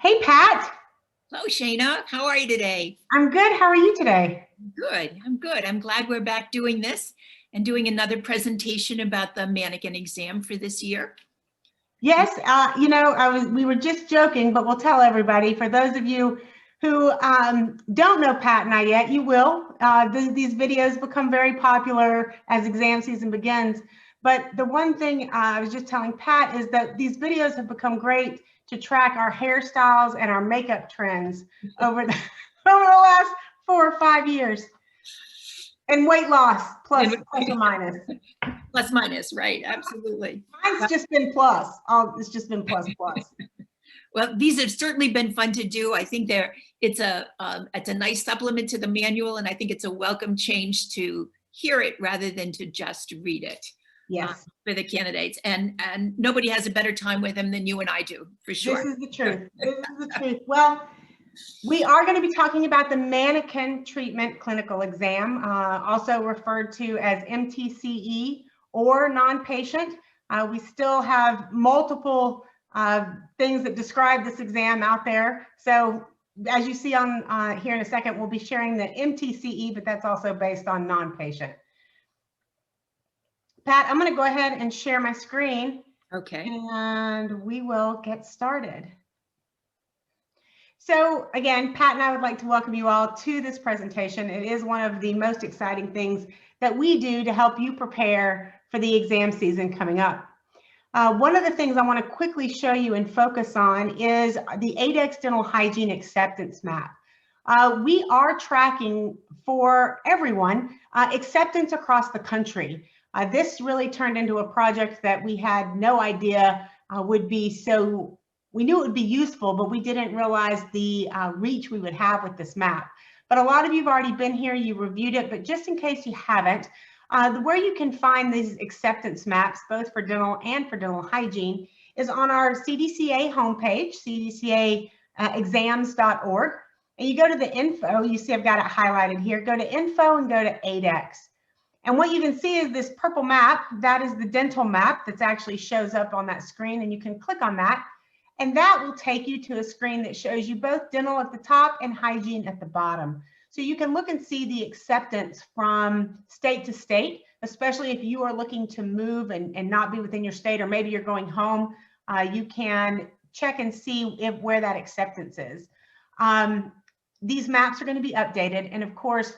Hey, Pat. Hello, Shayna. How are you today? I'm good. How are you today? Good. I'm good. I'm glad we're back doing this and doing another presentation about the mannequin exam for this year. Yes, we were just joking, but we'll tell everybody. For those of you who don't know Pat and I yet, you will. These videos become very popular as exam season begins. But the one thing I was just telling Pat is that these videos have become great to track our hairstyles and our makeup trends over the, over the last 4 or 5 years. And weight loss, plus or minus. Plus minus, right? Absolutely. Mine's just been plus. It's just been plus plus. Well, these have certainly been fun to do. I think it's a nice supplement to the manual, and I think it's a welcome change to hear it rather than to just read it. Yes. For the candidates, and nobody has a better time with them than you and I do, for sure. This is the truth. This is the truth. Well, we are going to be talking about the mannequin treatment clinical exam, also referred to as MTCE or non-patient. We still have multiple things that describe this exam out there. So as you see on here in a second, we'll be sharing the MTCE, but that's also based on non-patient. Pat, I'm going to go ahead and share my screen. Okay. And we will get started. So again, Pat and I would like to welcome you all to this presentation. It is one of the most exciting things that we do to help you prepare for the exam season coming up. One of the things I want to quickly show you and focus on is the ADEX Dental Hygiene Acceptance Map. We are tracking for everyone acceptance across the country. This really turned into a project that we had no idea would be so, we knew it would be useful, but we didn't realize the reach we would have with this map. But a lot of you have already been here, you reviewed it, but just in case you haven't, where you can find these acceptance maps, both for dental and for dental hygiene, is on our CDCA homepage, cdcaexams.org. And you go to the info, you see I've got it highlighted here, go to info and go to ADEX. And what you can see is this purple map. That is the dental map that actually shows up on that screen, and you can click on that. And that will take you to a screen that shows you both dental at the top and hygiene at the bottom. So you can look and see the acceptance from state to state, especially if you are looking to move and not be within your state, or maybe you're going home, you can check and see where that acceptance is. These maps are going to be updated. And of course,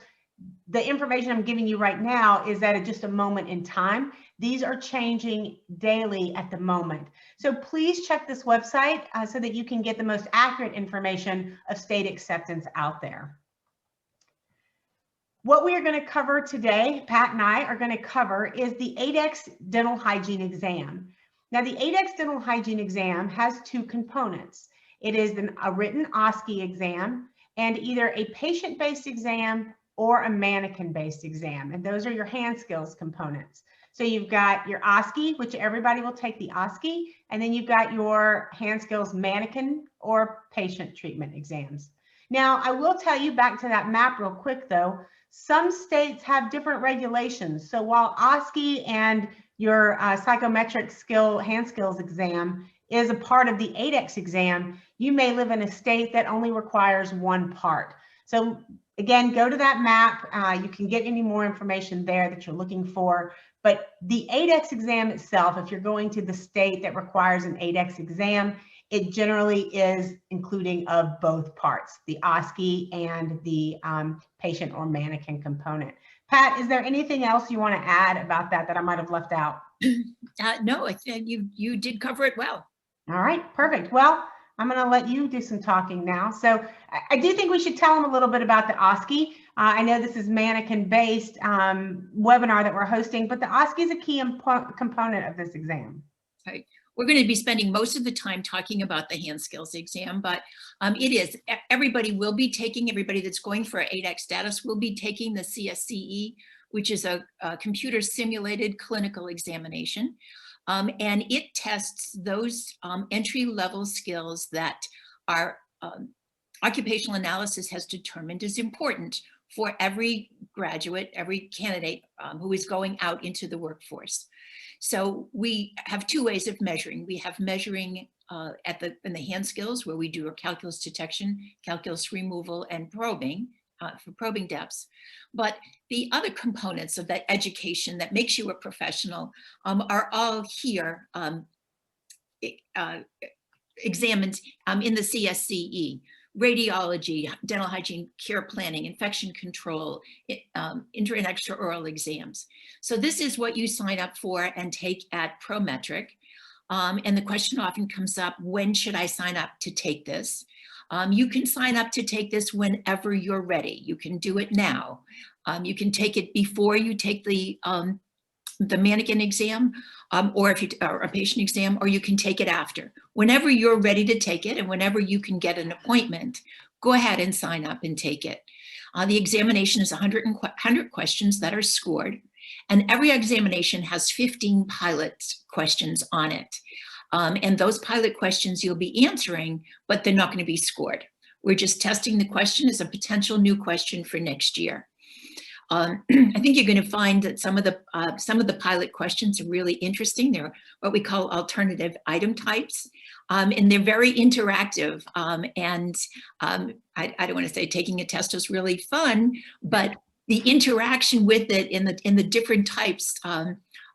the information I'm giving you right now is at just a moment in time. These are changing daily at the moment. So please check this website so that you can get the most accurate information of state acceptance out there. What we are going to cover today, Pat and I are going to cover, is the ADEX Dental Hygiene Exam. Now, the ADEX Dental Hygiene Exam has two components. It is a written OSCE exam and either a patient-based exam or a mannequin-based exam, and those are your hand skills components. So you've got your OSCE, which everybody will take the OSCE, and then you've got your hand skills mannequin or patient treatment exams. Now, I will tell you, back to that map real quick though, some states have different regulations. So while OSCE and your psychometric hand skills exam is a part of the ADEX exam, you may live in a state that only requires one part. So again, go to that map. You can get any more information there that you're looking for. But the ADEX exam itself, if you're going to the state that requires an ADEX exam, it generally is including of both parts, the OSCE and the patient or mannequin component. Pat, is there anything else you want to add about that I might have left out? No, you did cover it well. All right, perfect. Well, I'm going to let you do some talking now. So I do think we should tell them a little bit about the OSCE. I know this is mannequin-based webinar that we're hosting, but the OSCE is a key component of this exam. Right. We're going to be spending most of the time talking about the hand skills exam, but everybody that's going for ADEX status will be taking the CSCE, which is a computer simulated clinical examination. And it tests those entry-level skills that our occupational analysis has determined is important for every graduate, every candidate who is going out into the workforce. So we have two ways of measuring. We have measuring in the hand skills, where we do our calculus detection, calculus removal, and probing for probing depths. But the other components of that education that makes you a professional are all here examined in the CSCE. Radiology, dental hygiene, care planning, infection control, inter and extraoral exams. So this is what you sign up for and take at Prometric. And the question often comes up, when should I sign up to take this? You can sign up to take this whenever you're ready. You can do it now. You can take it before you take the mannequin exam, or if you are a patient exam, or you can take it after. Whenever you're ready to take it and whenever you can get an appointment, go ahead and sign up and take it. The examination is 100 questions that are scored, and every examination has 15 pilot questions on it. And those pilot questions you'll be answering, but they're not going to be scored. We're just testing the question as a potential new question for next year. I think you're going to find that some of the pilot questions are really interesting. They're what we call alternative item types, and they're very interactive. I don't want to say taking a test is really fun, but the interaction with it in the different types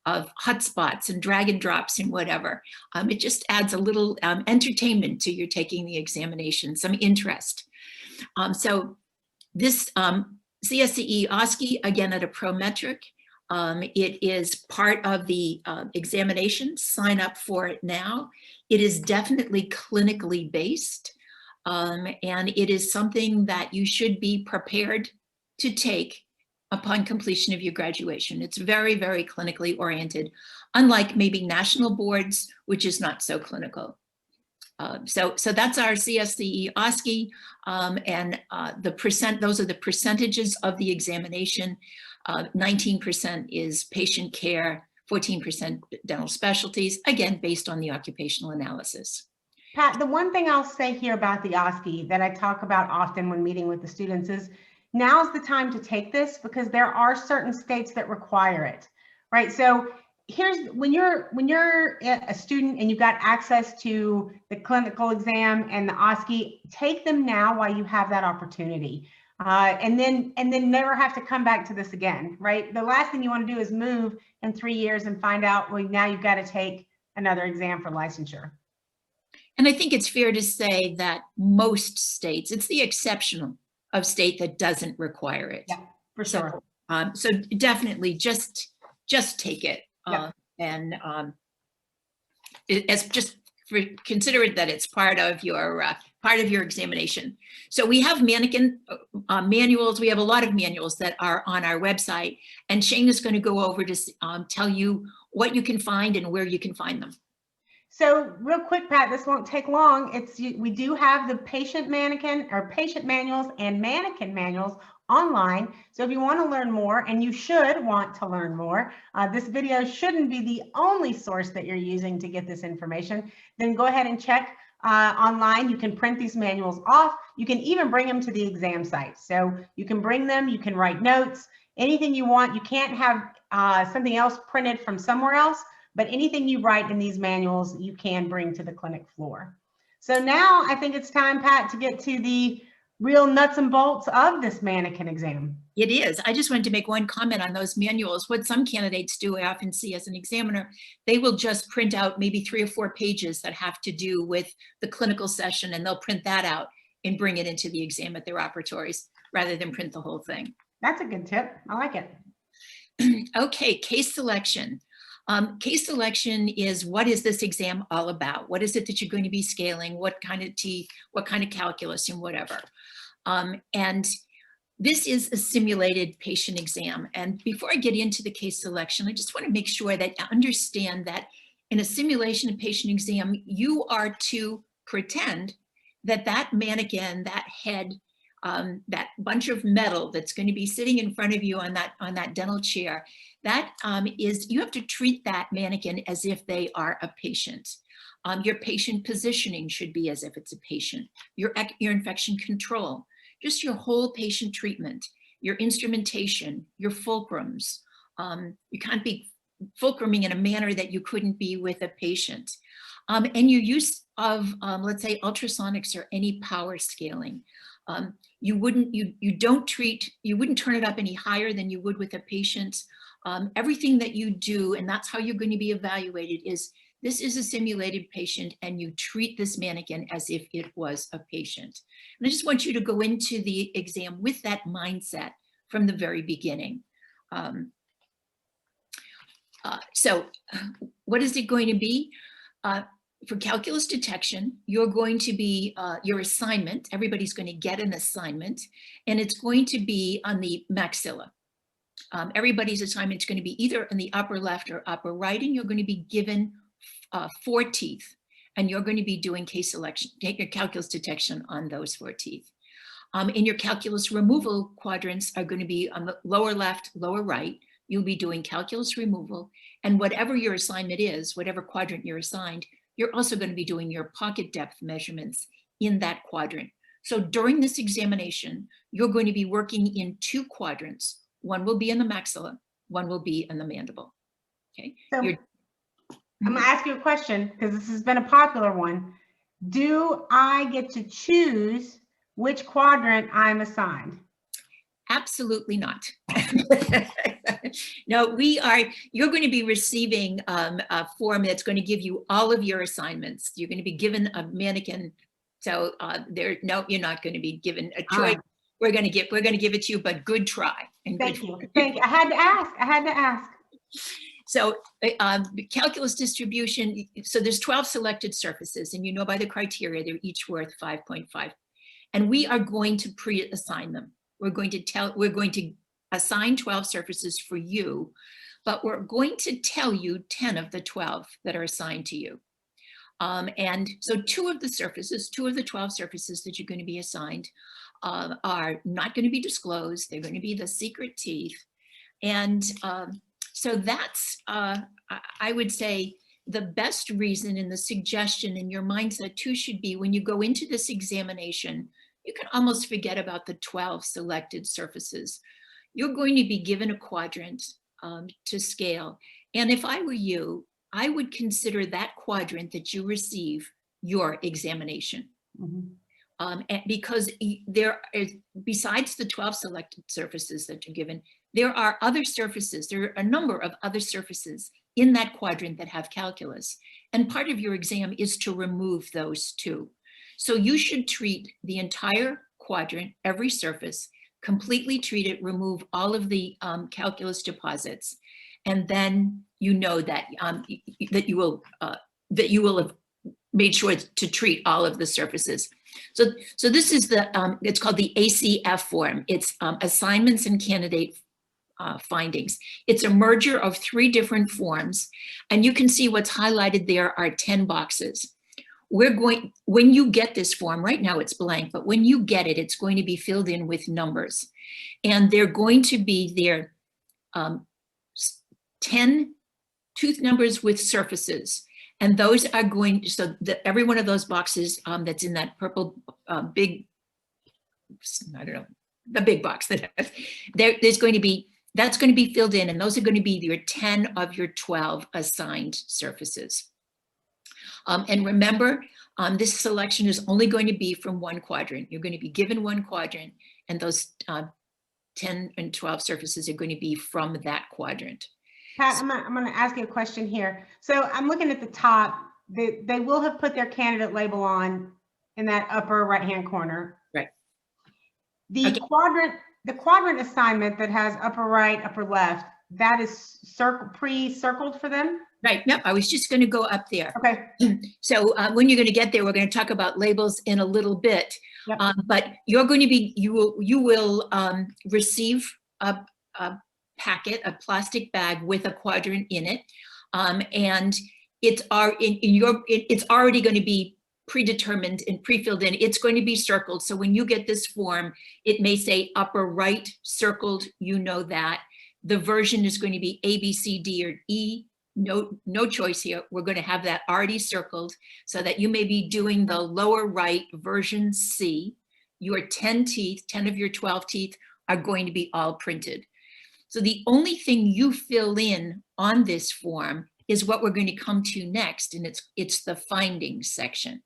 of hotspots and drag and drops and whatever, it just adds a little entertainment to your taking the examination, some interest. So this CSCE OSCE, again at a Prometric. It is part of the examination. Sign up for it now. It is definitely clinically based, and it is something that you should be prepared to take upon completion of your graduation. It's very, very clinically oriented, unlike maybe national boards, which is not so clinical. So that's our CSCE OSCE, and those are the percentages of the examination. 19% is patient care, 14% dental specialties, again, based on the occupational analysis. Pat, the one thing I'll say here about the OSCE that I talk about often when meeting with the students is now's the time to take this, because there are certain states that require it, right? So here's when you're a student and you've got access to the clinical exam and the OSCE, take them now while you have that opportunity, and then never have to come back to this again, right? The last thing you want to do is move in 3 years and find out, well, now you've got to take another exam for licensure. And I think it's fair to say that most states, it's the exception of state that doesn't require it. Yeah, for sure. So definitely just take it. Yep. And it's just consider it that it's part of your examination. So we have mannequin manuals. We have a lot of manuals that are on our website, and Shane is going to go over to tell you what you can find and where you can find them. So real quick, Pat, this won't take long. We do have the patient mannequin or patient manuals and mannequin manuals online. So if you want to learn more, and you should want to learn more, this video shouldn't be the only source that you're using to get this information, then go ahead and check online. You can print these manuals off. You can even bring them to the exam site. So you can bring them, you can write notes, anything you want. You can't have something else printed from somewhere else, but anything you write in these manuals, you can bring to the clinic floor. So now I think it's time, Pat, to get to the real nuts and bolts of this mannequin exam. It is. I just wanted to make one comment on those manuals. What some candidates do, I often see as an examiner, they will just print out maybe 3 or 4 pages that have to do with the clinical session, and they'll print that out and bring it into the exam at their operatories rather than print the whole thing. That's a good tip. I like it. Okay, case selection. Case selection is, what is this exam all about? What is it that you're going to be scaling? What kind of teeth, what kind of calculus, and whatever. And this is a simulated patient exam. And before I get into the case selection, I just want to make sure that you understand that in a simulation patient exam, you are to pretend that that mannequin, that head, that bunch of metal that's going to be sitting in front of you on that dental chair, that you have to treat that mannequin as if they are a patient. Your patient positioning should be as if it's a patient. Your infection control, just your whole patient treatment, your instrumentation, your fulcrums. You can't be fulcruming in a manner that you couldn't be with a patient. And your use of, let's say, ultrasonics or any power scaling. You wouldn't turn it up any higher than you would with a patient. Everything that you do, and that's how you're going to be evaluated, is this is a simulated patient and you treat this mannequin as if it was a patient. And I just want you to go into the exam with that mindset from the very beginning. So what is it going to be? For calculus detection, you're going to be, your assignment, everybody's going to get an assignment, and it's going to be on the maxilla. Everybody's assignment is going to be either in the upper left or upper right, and you're going to be given 4 teeth, and you're going to be doing case selection, take your calculus detection on those 4 teeth. In your calculus removal quadrants are going to be on the lower left, lower right. You'll be doing calculus removal, and whatever your assignment is, whatever quadrant you're assigned, you're also going to be doing your pocket depth measurements in that quadrant. So during this examination, you're going to be working in 2 quadrants. One will be in the maxilla, one will be in the mandible. Okay. So I'm going to ask you a question because this has been a popular one. Do I get to choose which quadrant I'm assigned? Absolutely not. No, you're going to be receiving a form that's going to give you all of your assignments. You're going to be given a mannequin. So no, you're not going to be given a choice. We're going to give it to you, but good try. And Thank you. I had to ask. So calculus distribution, so there's 12 selected surfaces, and you know by the criteria, they're each worth 5.5. And we are going to pre-assign them. We're going to assign 12 surfaces for you, but we're going to tell you 10 of the 12 that are assigned to you. And so 2 of the 12 surfaces that you're going to be assigned are not going to be disclosed. They're going to be the secret teeth. And so that's, I would say, the best reason and the suggestion in your mindset too should be when you go into this examination, you can almost forget about the 12 selected surfaces. You're going to be given a quadrant to scale. And if I were you, I would consider that quadrant that you receive your examination. Mm-hmm. Because besides the 12 selected surfaces that you're given, there are other surfaces. There are a number of other surfaces in that quadrant that have calculus. And part of your exam is to remove those 2. So you should treat the entire quadrant, every surface, completely treat it, remove all of the calculus deposits, and then you know that that you will have made sure to treat all of the surfaces. So this is it's called the ACF form. It's assignments and candidate findings. It's a merger of 3 different forms, and you can see what's highlighted there are 10 boxes. When you get this form, right now it's blank, but when you get it, it's going to be filled in with numbers. And they're going to be their 10 tooth numbers with surfaces. And those are going, so every one of those boxes that's in that purple big, I don't know, the big box that's going to be filled in, and those are going to be your 10 of your 12 assigned surfaces. And remember, this selection is only going to be from 1 quadrant. You're going to be given 1 quadrant, and those 10 and 12 surfaces are going to be from that quadrant. Pat, I'm going to ask you a question here. So I'm looking at the top. They will have put their candidate label on in that upper right-hand corner. Right. The quadrant assignment that has upper right, upper left, that is pre-circled for them? Right. Yep. I was just going to go up there. Okay. So when you're going to get there, we're going to talk about labels in a little bit. Yep. But you're going to be, you will receive a packet, a plastic bag with a quadrant in it, and it's already going to be predetermined and pre-filled in. It's going to be circled. So when you get this form, it may say upper right circled. You know that the version is going to be A, B, C, D, or E. No choice here. We're going to have that already circled so that you may be doing the lower right version C. Your 10 teeth, 10 of your 12 teeth are going to be all printed. So the only thing you fill in on this form is what we're going to come to next, and it's the findings section.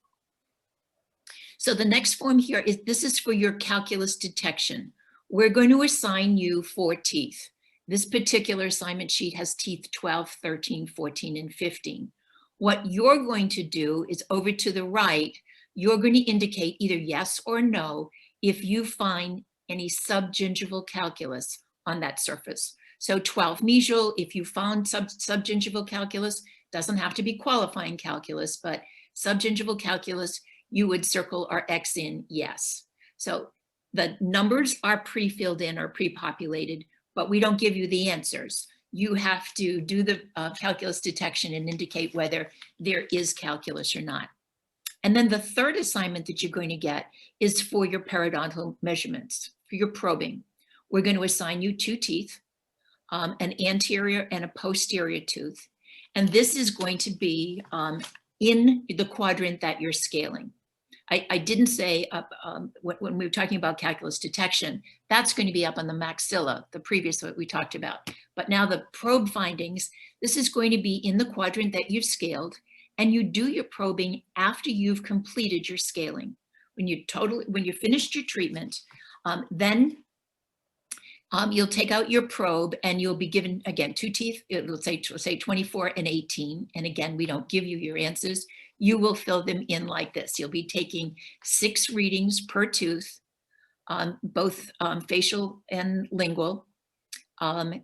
So the next form here is, this is for your calculus detection. We're going to assign you 4 teeth. This particular assignment sheet has teeth 12, 13, 14, and 15. What you're going to do is over to the right, you're going to indicate either yes or no if you find any subgingival calculus on that surface. So 12 mesial, if you found subgingival calculus, doesn't have to be qualifying calculus, but subgingival calculus, you would circle or X in yes. So the numbers are pre-filled in or pre-populated, but we don't give you the answers. You have to do the calculus detection and indicate whether there is calculus or not. And then the third assignment that you're going to get is for your periodontal measurements, for your probing. We're going to assign you 2 teeth, an anterior and a posterior tooth. And this is going to be in the quadrant that you're scaling. I didn't say when we were talking about calculus detection, that's going to be up on the maxilla, the previous one we talked about. But now the probe findings, this is going to be in the quadrant that you've scaled, and you do your probing after you've completed your scaling. When you finished your treatment, then you'll take out your probe and you'll be given, again, 2 teeth. It'll say 24 and 18. And again, we don't give you your answers. You will fill them in like this. You'll be taking 6 readings per tooth, both facial and lingual. And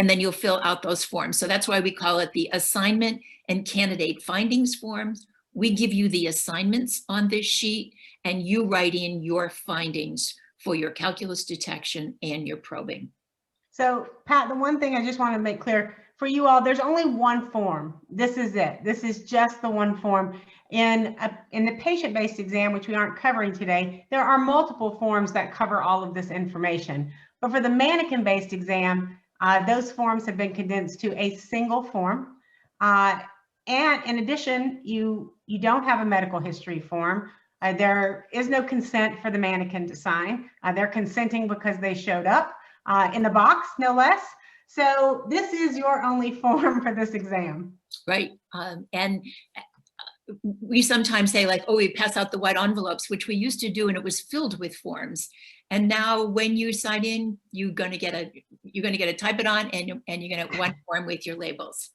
then you'll fill out those forms. So that's why we call it the assignment and candidate findings forms. We give you the assignments on this sheet and you write in your findings for your calculus detection and your probing. So Pat, the one thing I just want to make clear for you all, there's only one form. This is it. This is just the one form. In the patient-based exam, which we aren't covering today, there are multiple forms that cover all of this information. But for the mannequin-based exam, those forms have been condensed to a single form. And in addition, you don't have a medical history form. There is no consent for the mannequin to sign. They're consenting because they showed up in the box, no less. So this is your only form for this exam. Right. And we sometimes say like, oh, we pass out the white envelopes, which we used to do, and it was filled with forms. And now when you sign in, you're going to get a type it on, and you're going to get one form with your labels.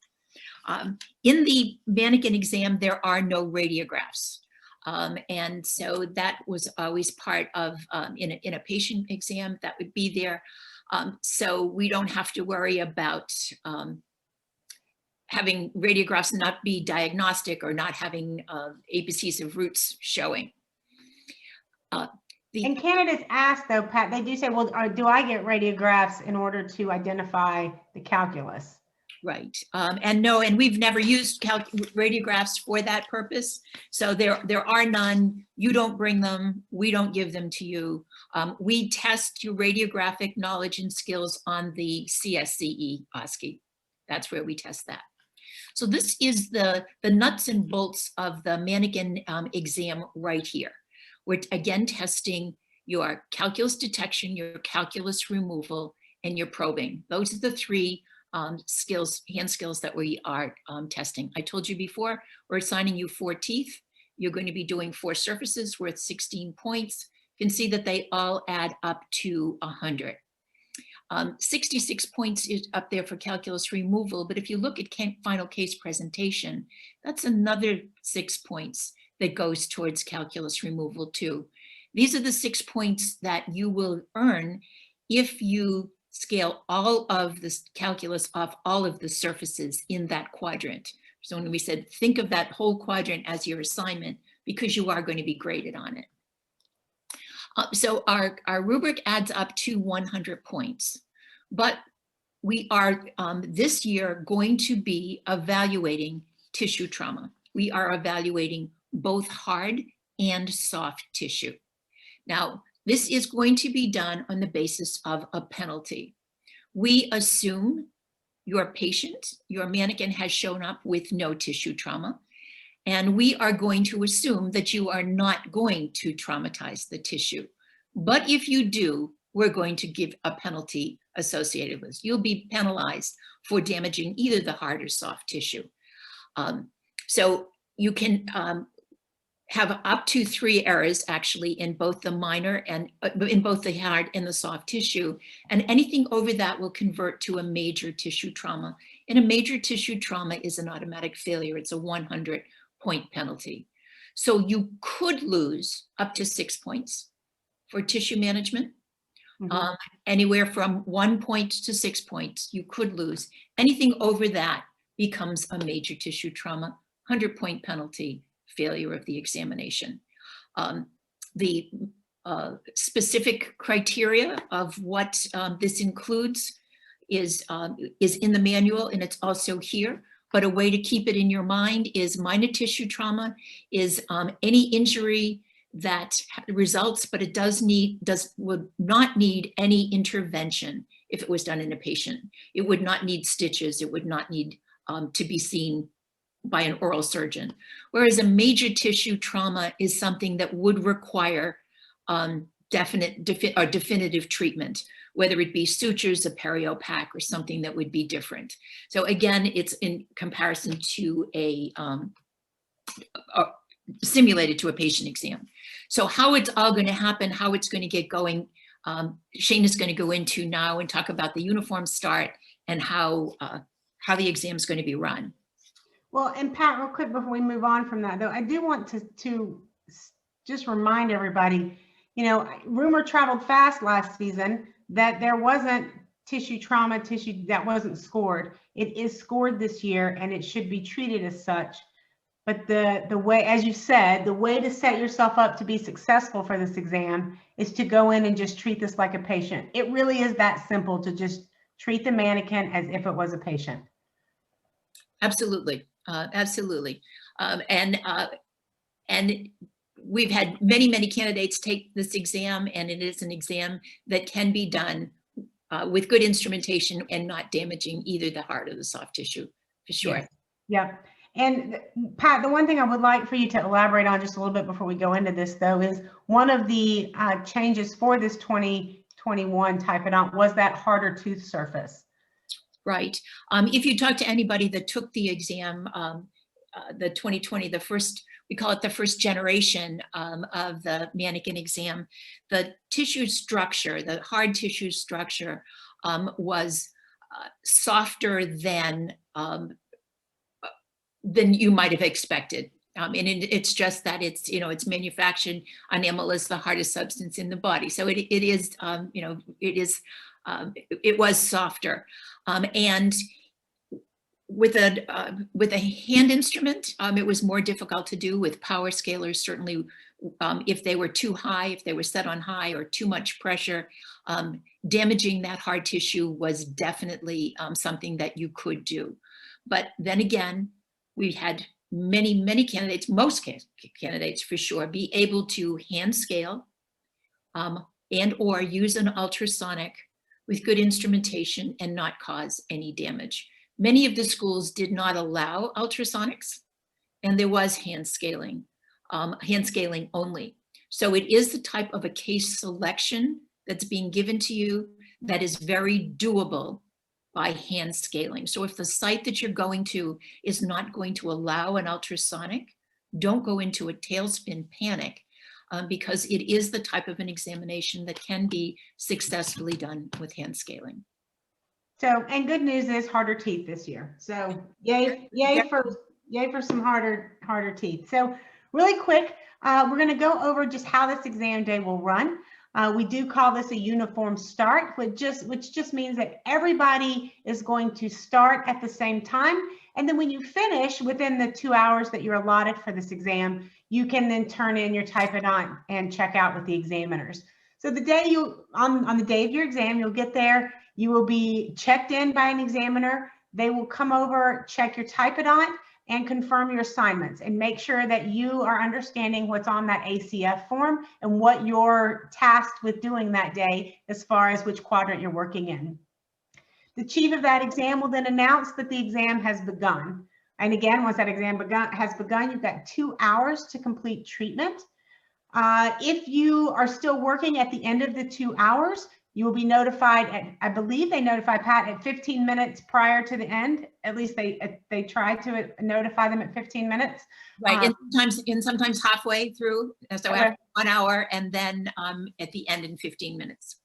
In the mannequin exam, there are no radiographs. And so that was always part of, in a patient exam, that would be there. So we don't have to worry about having radiographs not be diagnostic or not having apices of roots showing. And candidates ask though, Pat, they do say, well, do I get radiographs in order to identify the calculus? Right. And no, and we've never used radiographs for that purpose. So there are none. You don't bring them. We don't give them to you. We test your radiographic knowledge and skills on the CSCE OSCE. That's where we test that. So this is the nuts and bolts of the mannequin exam right here. We're again testing your calculus detection, your calculus removal, and your probing. Those are the 3 skills, hand skills that we are testing. I told you before, we're assigning you 4 teeth. You're going to be doing 4 surfaces worth 16 points. You can see that they all add up to 100. 66 points is up there for calculus removal, but if you look at final case presentation, that's another 6 points that goes towards calculus removal too. These are the 6 points that you will earn if you scale all of this calculus off all of the surfaces in that quadrant. So when we said, think of that whole quadrant as your assignment, because you are going to be graded on it. So our rubric adds up to 100 points, but we are this year going to be evaluating tissue trauma. We are evaluating both hard and soft tissue. Now, this is going to be done on the basis of a penalty. We assume your patient, your mannequin has shown up with no tissue trauma, and we are going to assume that you are not going to traumatize the tissue. But if you do, we're going to give a penalty associated with. You'll be penalized for damaging either the hard or soft tissue. So you can have up to 3 errors actually in both the minor and in both the hard and the soft tissue. And anything over that will convert to a major tissue trauma. And a major tissue trauma is an automatic failure. It's a 100-point penalty. So you could lose up to 6 points for tissue management. Anywhere from 1 point to 6 points, you could lose. Anything over that becomes a major tissue trauma, 100-point penalty, failure of the examination. The specific criteria of what this includes is in the manual, and it's also here. But a way to keep it in your mind is minor tissue trauma is any injury that results, but it would not need any intervention if it was done in a patient. It would not need stitches. It would not need to be seen by an oral surgeon. Whereas a major tissue trauma is something that would require definitive treatment, whether it be sutures, a periopac, or something that would be different. So again, it's in comparison to a simulated to a patient exam. So how it's all going to happen, how it's going to get going, Shane is going to go into now and talk about the uniform start and how the exam is going to be run. Well, and Pat, real quick before we move on from that, though, I do want to just remind everybody, you know, rumor traveled fast last season that there wasn't tissue trauma, tissue that wasn't scored. It is scored this year, and it should be treated as such. But the way, as you said, the way to set yourself up to be successful for this exam is to go in and just treat this like a patient. It really is that simple, to just treat the mannequin as if it was a patient. Absolutely, absolutely. And we've had many candidates take this exam, and it is an exam that can be done with good instrumentation and not damaging either the hard or the soft tissue, for sure. Yes. Yep. And Pat, the one thing I would like for you to elaborate on just a little bit before we go into this, though, is one of the changes for this 2021 Typodont was that harder tooth surface. Right. If you talk to anybody that took the exam, the 2020, we call it the first generation of the mannequin exam, the tissue structure, the hard tissue structure was softer than you might have expected. And it's just that it's, you know, it's manufactured. Enamel is the hardest substance in the body. So it is, you know, it was softer. And with a hand instrument, it was more difficult to do with power scalers. Certainly, if they were too high, if they were set on high or too much pressure, damaging that hard tissue was definitely something that you could do. But then again, we had many candidates, most candidates for sure, be able to hand scale and or use an ultrasonic with good instrumentation and not cause any damage. Many of the schools did not allow ultrasonics, and there was hand scaling only. So it is the type of a case selection that's being given to you that is very doable by hand scaling. So if the site that you're going to is not going to allow an ultrasonic, don't go into a tailspin panic, because it is the type of an examination that can be successfully done with hand scaling. So, and good news is harder teeth this year. So yay for some harder teeth. So really quick, we're going to go over just how this exam day will run. We do call this a uniform start, which just means that everybody is going to start at the same time. And then when you finish within the 2 hours that you're allotted for this exam, you can then turn in your Typodont and check out with the examiners. So the day on the day of your exam, you'll get there, you will be checked in by an examiner. They will come over, check your Typodont, and confirm your assignments and make sure that you are understanding what's on that ACF form and what you're tasked with doing that day as far as which quadrant you're working in. The chief of that exam will then announce that the exam has begun. And again, once that exam has begun, you've got 2 hours to complete treatment. If you are still working at the end of the 2 hours, You will be notified at, I believe they notify Pat at 15 minutes prior to the end. At least they try to notify them at 15 minutes. Right, and sometimes halfway through, so Okay. after 1 hour, and then at the end in 15 minutes.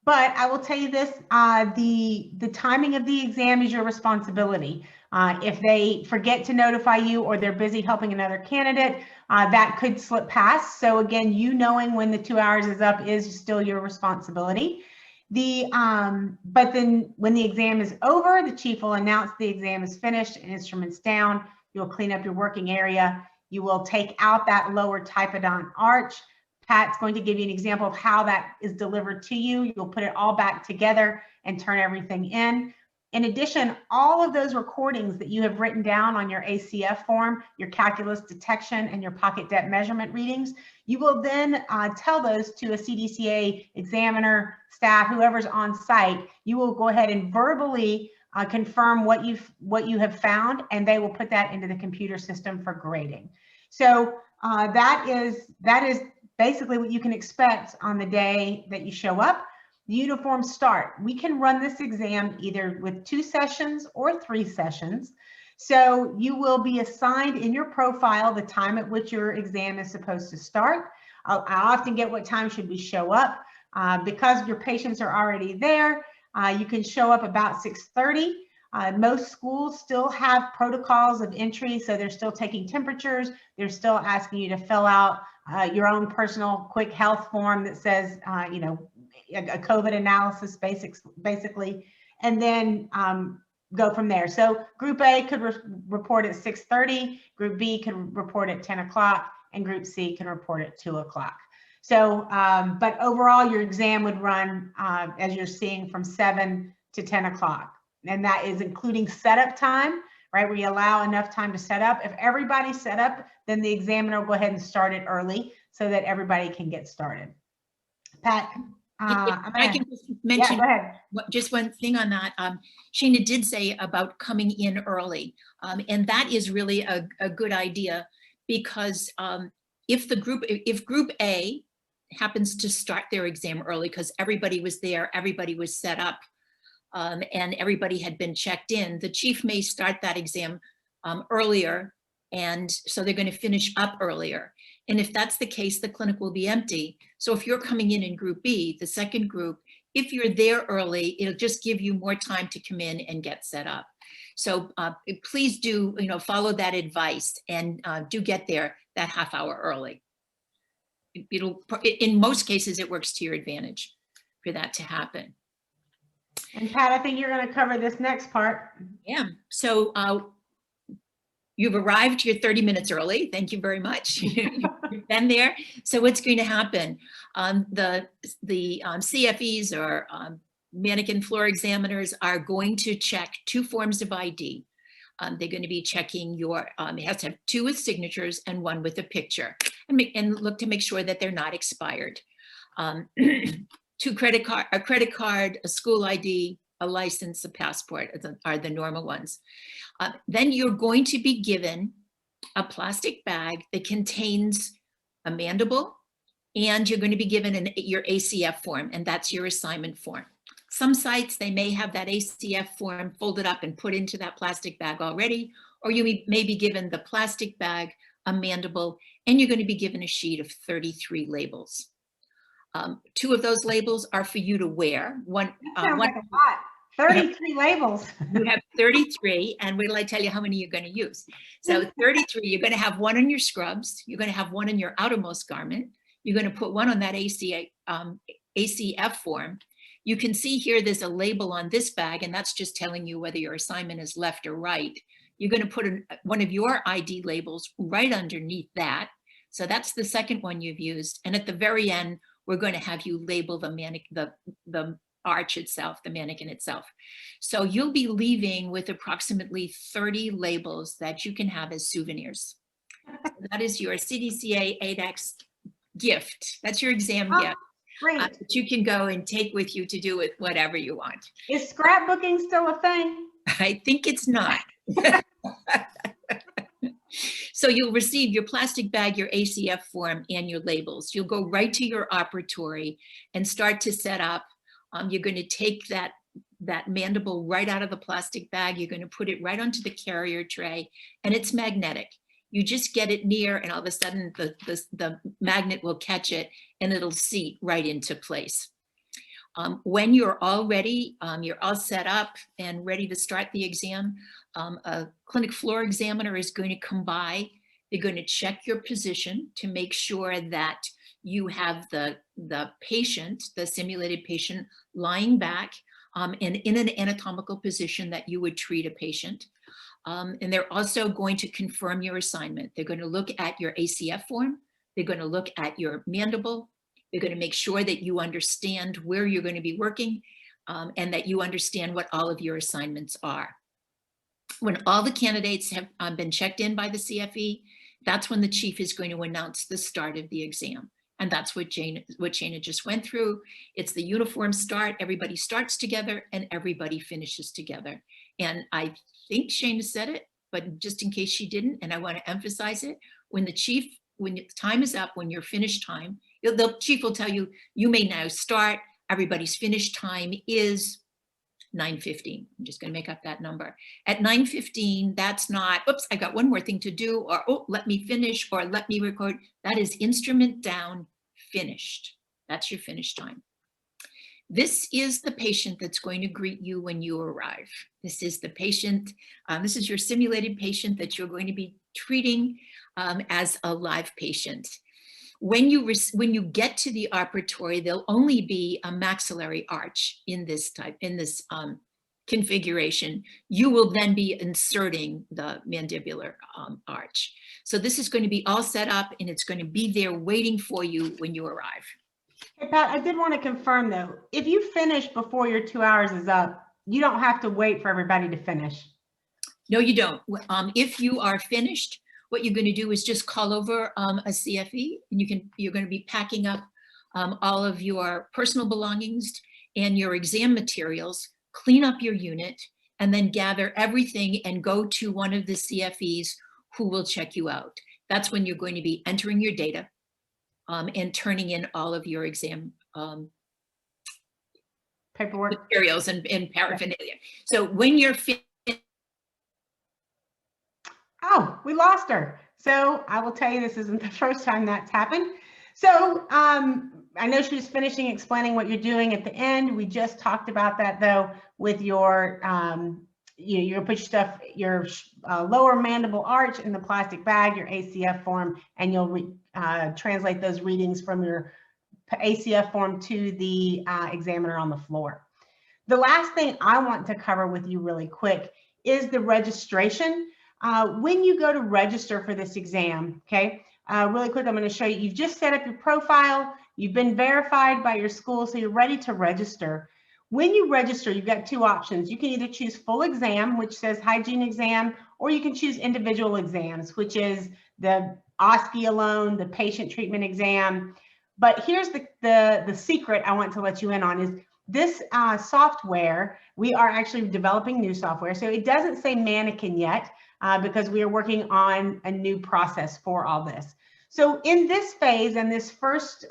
But I will tell you this, the timing of the exam is your responsibility. If they forget to notify you or they're busy helping another candidate, that could slip past. So again, you knowing when the 2 hours is up is still your responsibility. But then when the exam is over, the chief will announce the exam is finished and instruments down. You'll clean up your working area. You will take out that lower typodont arch. Pat's going to give you an example of how that is delivered to you. You'll put it all back together and turn everything in. In addition, all of those recordings that you have written down on your ACF form, your calculus detection and your pocket depth measurement readings, you will then tell those to a CDCA examiner, staff, whoever's on site. You will go ahead and verbally confirm what you have found, and they will put that into the computer system for grading. So that is basically what you can expect on the day that you show up. The uniforms start. We can run this exam either with 2 sessions or 3 sessions. So you will be assigned in your profile the time at which your exam is supposed to start. I often get what time should we show up. Because your patients are already there, you can show up about 6:30. Most schools still have protocols of entry, so they're still taking temperatures. They're still asking you to fill out your own personal quick health form that says, a COVID analysis basically, and then go from there. So Group A could report at 6:30, Group B can report at 10 o'clock, and Group C can report at 2 o'clock. So, but overall, your exam would run, as you're seeing, from 7 to 10 o'clock. And that is including setup time, right? We allow enough time to set up. If everybody's set up, then the examiner will go ahead and start it early so that everybody can get started. Pat, I can just mention just one thing on that. Sheena did say about coming in early, and that is really a good idea, because if Group A happens to start their exam early because everybody was there, everybody was set up, and everybody had been checked in, the chief may start that exam earlier, and so they're going to finish up earlier. And if that's the case, the clinic will be empty. So if you're coming in Group B, the second group, if you're there early, it'll just give you more time to come in and get set up. So please do, follow that advice, and do get there that half hour early. In most cases, it works to your advantage for that to happen. And Pat, I think you're going to cover this next part. Yeah. So you've arrived, you're 30 minutes early. Thank you very much. You've been there. So what's going to happen? The CFEs, or mannequin floor examiners, are going to check 2 forms of ID. They're going to be checking your, it has to have 2 with signatures and 1 with a picture, and look to make sure that they're not expired. 2 credit card, a credit card, a school ID, a license, a passport are the normal ones. Then you're going to be given a plastic bag that contains a mandible, and you're going to be given your ACF form, and that's your assignment form. Some sites, they may have that ACF form folded up and put into that plastic bag already, or you may be given the plastic bag, a mandible, and you're going to be given a sheet of 33 labels. 2 of those labels are for you to wear. One, sounds like a lot. 33 labels. You have 33, and wait till I tell you how many you're going to use. So 33, you're going to have 1 on your scrubs. You're going to have 1 on your outermost garment. You're going to put 1 on that ACF form. You can see here there's a label on this bag, and that's just telling you whether your assignment is left or right. You're going to put one of your ID labels right underneath that. So that's the second one you've used. And at the very end, we're going to have you label the arch itself, the mannequin itself. So you'll be leaving with approximately 30 labels that you can have as souvenirs. So that is your CDCA 8X gift. That's your exam gift. Great. That you can go and take with you to do with whatever you want. Is scrapbooking still a thing? I think it's not. So you'll receive your plastic bag, your ACF form, and your labels. You'll go right to your operatory and start to set up. You're going to take that mandible right out of the plastic bag. You're going to put it right onto the carrier tray, and it's magnetic. You just get it near, and all of a sudden the magnet will catch it, and it'll seat right into place. When you're all ready, you're all set up and ready to start the exam, a clinic floor examiner is going to come by. They're going to check your position to make sure that you have the patient, the simulated patient, lying back and in an anatomical position that you would treat a patient. And they're also going to confirm your assignment. They're going to look at your ACF form. They're going to look at your mandible. They're going to make sure that you understand where you're going to be working and that you understand what all of your assignments are. When all the candidates have been checked in by the CFE, that's when the chief is going to announce the start of the exam. And that's what Shana just went through. It's the uniform start. Everybody starts together and everybody finishes together. And I think Shana said it, but just in case she didn't, and I want to emphasize it, when the time is up, when your finished time, the chief will tell you, you may now start. Everybody's finished time is 9:15. I'm just going to make up that number. At 9:15, that's not, oops, I got one more thing to do, or, oh, let me finish, or let me record. That is instrument down, finished. That's your finish time. This is the patient that's going to greet you when you arrive. This is the patient, this is your simulated patient that you're going to be treating as a live patient. When you get to the operatory, there'll only be a maxillary arch in this configuration. You will then be inserting the mandibular arch. So this is going to be all set up and it's going to be there waiting for you when you arrive. Hey, Pat, I did want to confirm though, if you finish before your 2 hours is up, you don't have to wait for everybody to finish. No, you don't. If you are finished, what you're going to do is just call over a CFE, and you're going to be packing up all of your personal belongings and your exam materials, clean up your unit, and then gather everything and go to one of the CFEs who will check you out. That's when you're going to be entering your data and turning in all of your exam Paperwork materials and paraphernalia. Yeah. So when you're finished. Oh, we lost her. So I will tell you, this isn't the first time that's happened. So I know she was finishing explaining what you're doing at the end. We just talked about that though, with your, you're gonna put your stuff, your lower mandible arch in the plastic bag, your ACF form, and you'll translate those readings from your ACF form to the examiner on the floor. The last thing I want to cover with you really quick is the registration. When you go to register for this exam, okay, really quick, I'm going to show you, you've just set up your profile, you've been verified by your school, so you're ready to register. When you register, you've got two options. You can either choose full exam, which says hygiene exam, or you can choose individual exams, which is the OSCE alone, the patient treatment exam. But here's the secret I want to let you in on is this software, we are actually developing new software. So it doesn't say mannequin yet. Because we are working on a new process for all this. So in this phase and this first,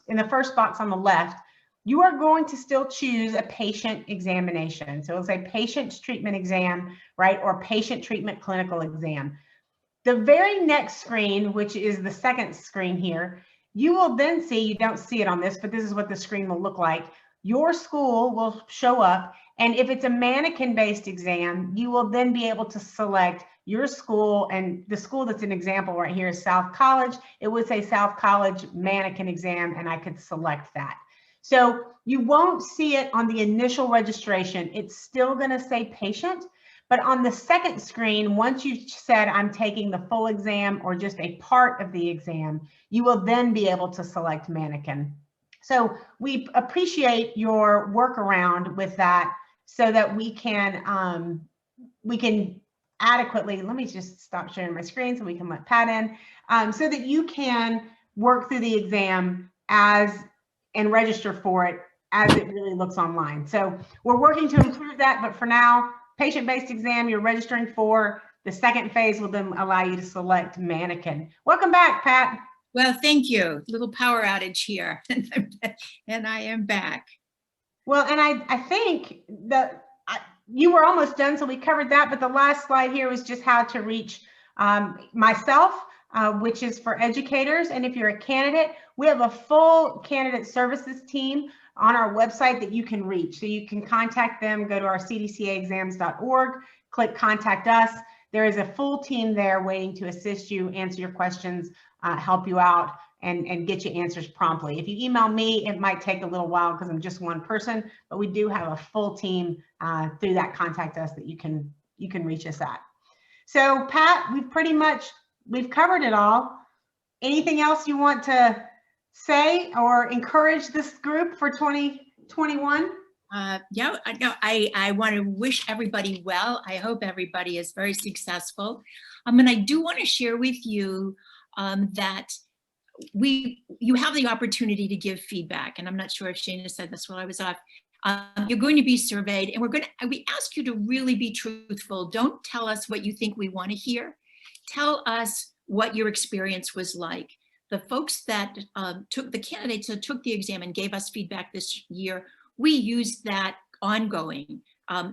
in the first box on the left, you are going to still choose a patient examination. So it'll say patient treatment exam, right? Or patient treatment clinical exam. The very next screen, which is the second screen here, you will then see, you don't see it on this, but this is what the screen will look like. Your school will show up, and if it's a mannequin-based exam, you will then be able to select your school, and the school that's an example right here is South College. It would say South College mannequin exam, and I could select that. So you won't see it on the initial registration. It's still going to say patient, but on the second screen, once you've said I'm taking the full exam or just a part of the exam, you will then be able to select mannequin. So we appreciate your workaround with that so that we can adequately, let me just stop sharing my screen so we can let Pat in, so that you can work through the exam and register for it as it really looks online. So we're working to improve that, but for now, patient-based exam you're registering for. The second phase will then allow you to select mannequin. Welcome back, Pat. Well, thank you. Little power outage here, and I am back. Well, and I think that you were almost done, so we covered that, but the last slide here was just how to reach myself, which is for educators. And if you're a candidate, we have a full candidate services team on our website that you can reach. So you can contact them, go to our cdcaexams.org, click contact us. There is a full team there waiting to assist you, answer your questions, help you out, and get you answers promptly. If you email me, it might take a little while because I'm just one person, but we do have a full team through that contact us that you can reach us at. So Pat, we've covered it all. Anything else you want to say or encourage this group for 2021? Yeah, no, I want to wish everybody well. I hope everybody is very successful. And I do want to share with you that you have the opportunity to give feedback. And I'm not sure if Shana said this while I was off. You're going to be surveyed, and we ask you to really be truthful. Don't tell us what you think we want to hear. Tell us what your experience was like. The folks that the candidates that took the exam and gave us feedback this year, we used that ongoing.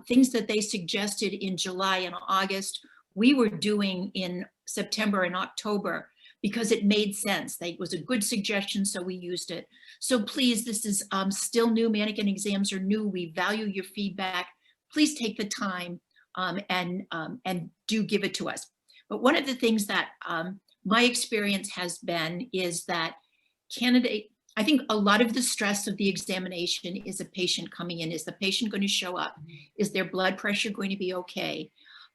Things that they suggested in July and August, we were doing in September and October because it made sense. It was a good suggestion, so we used it. So please, this is still new. Mannequin exams are new. We value your feedback. Please take the time and do give it to us. But one of the things that my experience has been is that I think a lot of the stress of the examination is a patient coming in. Is the patient going to show up? Is their blood pressure going to be okay?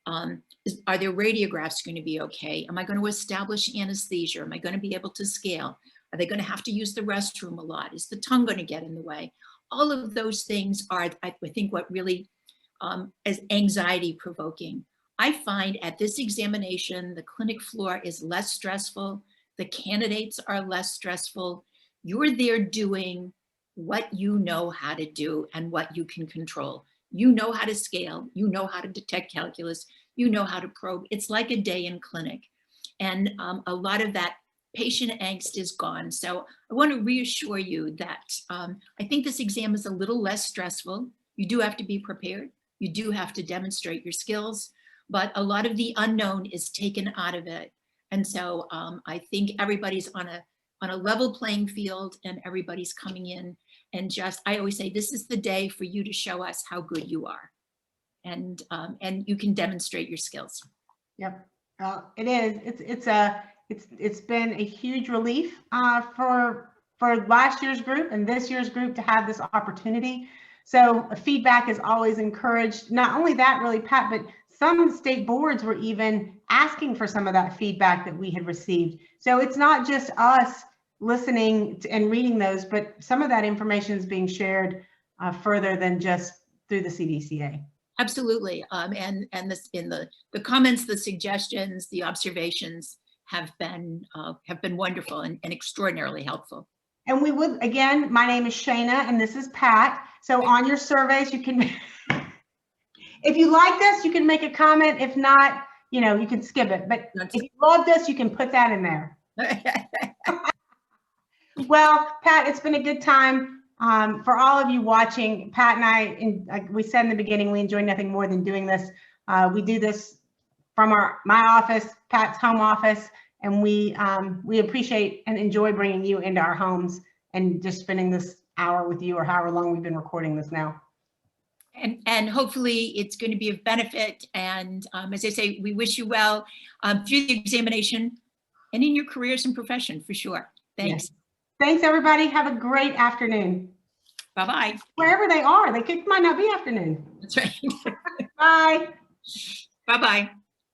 Are their radiographs going to be okay? Am I going to establish anesthesia? Am I going to be able to scale? Are they going to have to use the restroom a lot? Is the tongue going to get in the way? All of those things are, I think, what really is anxiety provoking. I find at this examination, the clinic floor is less stressful. The candidates are less stressful. You're there doing what you know how to do and what you can control. You know how to scale. You know how to detect calculus. You know how to probe. It's like a day in clinic. And a lot of that patient angst is gone. So I want to reassure you that I think this exam is a little less stressful. You do have to be prepared. You do have to demonstrate your skills, but a lot of the unknown is taken out of it. And so I think everybody's on a level playing field, and everybody's coming in and I always say, this is the day for you to show us how good you are. And you can demonstrate your skills. Yep, it is. It's been a huge relief for last year's group and this year's group to have this opportunity. So feedback is always encouraged. Not only that, really, Pat, but some state boards were even asking for some of that feedback that we had received. So it's not just us listening and reading those, but some of that information is being shared further than just through the CDCA. Absolutely, and this in the comments, the suggestions, the observations have been wonderful and extraordinarily helpful. And we would, again, my name is Shana and this is Pat. So on your surveys, you can, if you like this, you can make a comment. If not, you can skip it. But if you love this, you can put that in there. Well, Pat, it's been a good time. For all of you watching, Pat and I, like we said in the beginning, we enjoy nothing more than doing this. We do this from my office, Pat's home office, and we appreciate and enjoy bringing you into our homes and just spending this hour with you, or however long we've been recording this now. And hopefully it's going to be of benefit. And as I say, we wish you well through the examination and in your careers and profession, for sure. Thanks. Yes. Thanks, everybody. Have a great afternoon. Bye-bye. Wherever they are, might not be afternoon. That's right. Bye. Bye-bye.